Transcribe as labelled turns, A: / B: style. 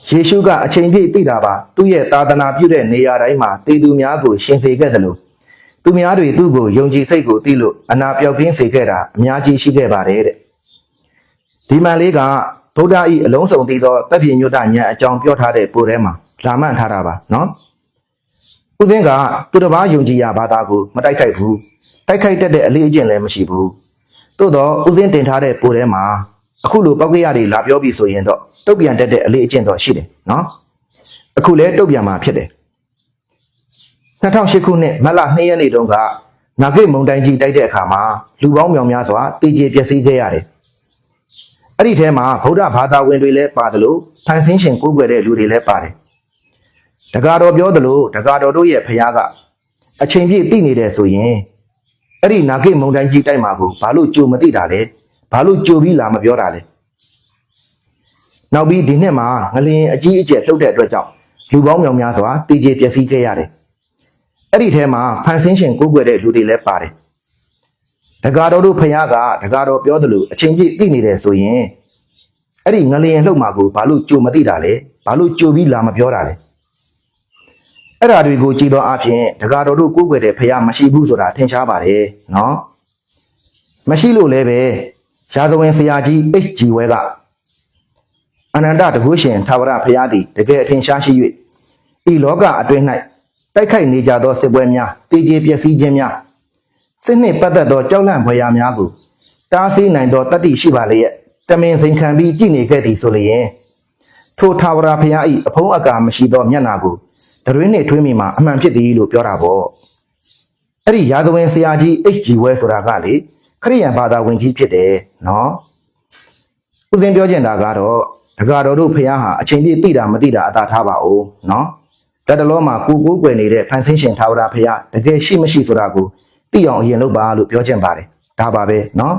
A: ယေရှုကအချိန်ပြည့်သိတာပါသူ့ရဲ့သာသနာပြုတဲ့နေရာတိုင်းမှာတေသူများကိုရှင်စေခဲ့တယ်လို့သူများတွေသူ့ကိုယုံကြည်စိတ်ကိုသိလို့အနာပြောက်ကင်းစေခဲ့တာအများကြီးရှိခဲ့ပါတယ်တဲ့ဒီမှန်လေးကဗုဒ္ဓ၏အလုံးစုံသိသောတပ်ပြညွတ်တဉာဏ်အကြောင်းပြောထားတဲ့ပိုထဲမှာလာမှန်ထားတာပါနော်ဦးစင်းကသူတစ်ပါးယုံကြည်ရာဘာသာကိုမတိုက်ခိုက်ဘူးတိုက်ခိုက်တတ်တဲ့အလေးအကျင့်လည်းမရှိဘူးသို့တော့ဦးစင်းတင်ထားတဲ့ပိုထဲမှာအခုလိုပောက်ကရတွေလာပြောပြီးဆိုရင်တော့တုတ်ပြန်တတ်တဲ့အလေးအကျင့်တော့ရှိတယ်နော်အခုလဲတုတ်ပြန်မှာဖြစ်တယ်2008ခုနှစ်မတ်လ2ရက်နေ့တုန်းကနာဂိတ်မုန်တိုင်းကြီးတိုက်တဲ့အခါမှာလူပေါင်းမြောင်များစွာတေကျေပျက်စီးခဲ့ရတယ်အဲ့ဒီထဲမှာဗုဒ္ဓဘာသာဝင်တွေလည်းပါတယ်လို့ဖန်ဆင်းရှင်ကိုးကွယ်တဲ့လူတွေလည်းပါတယ်တက္ကတော်ပြောသလိုတက္ကတော်တို့ရဲ့ဖခင်ကအချိန်ပြည့်သိနေတယ်ဆိုရင်အဲ့ဒီနာဂိတ်မုန်တိုင်းကြီးတိုက်မှာကိုဘာလို့ကြိုမသိတာလဲဘာလို့ကြိုပြီးလာမပြောတာလဲနောက်ပြီးဒီနှစ်မှာငလျင်အကြီးအကျယ်လှုပ်တဲ့အတွက်ကြောင့်လူပေါင်းမြောင်များစွာတေကျေပျက်စီးခဲ့ရတယ်အဲ့ဒီထဲမှာဖန်ဆင်းရှင်ကိုးကွယ်တဲ့လူတွေလည်းပါတယ်တက္ကတော်တို့ဖခင်ကတက္ကတော်ပြောသလိုအချိန်ပြည့်သိနေတယ်ဆိုရင်အဲ့ဒီငလျင်လှုပ်မှာကိုဘာလို့ကြိုမသိတာလဲဘာလို့ကြိုပြီးလာမပြောတာလဲအဲ့ဓာတွေကိုကြည်သောအဖြစ်တက္ကတော်တို့ကိုးကွယ်တဲ့ဖခင်မရှိဘူးဆိုတာထင်ရှားပါတယ်နော်မရှိလို့လည်းပဲရာဇဝင်ဆရာကြီး H.G. ဝဲကအနန္တတကုရှင်ထာဝရဘုရားသည်တကယ်အထင်ရှားရှိ၍ဤလောကအတွင်း၌တိုက်ခိုက်နေကြသောစစ်ပွဲများတေကျေပျက်စီးခြင်းများစစ်နှင့်ပတ်သက်သောကြောက်လန့်ဖွယ်ရာများကိုတားဆီးနိုင်သောတတ္တိရှိပါလျက်တမင်စိန်ခံပြီးကြည်နေခဲ့သည်ဆိုလျင်ထိုထာဝရဘုရား၏အဖုံးအကာမရှိသောမျက်နာကိုတရွေးနှင့်ထွေးမိမှာအမှန်ဖြစ်သည်လို့ပြောတာပေါ့အဲ့ဒီရာဇဝင်ဆရာကြီး H.G. ဝဲဆိုတာကလေခရိယန်ဘာသာဝင်ကြီးဖြစ်တယ်နော်ဦးစင်းပြောချင်တာကတော့တက္ကတော်တို့ဖះဟာအချိန်ပြည့်သိတာမသိတာအသာထားပါဦးနော်တတလောမှာကိုကွယ်နေတဲ့ဖန်ဆင်းရှင်ထာဝရဖះတကယ်ရှိမရှိဆိုတာကိုသိအောင်အရင်လုပ်ပါလို့ပြောချင်ပါတယ်ဒါပါပဲနော်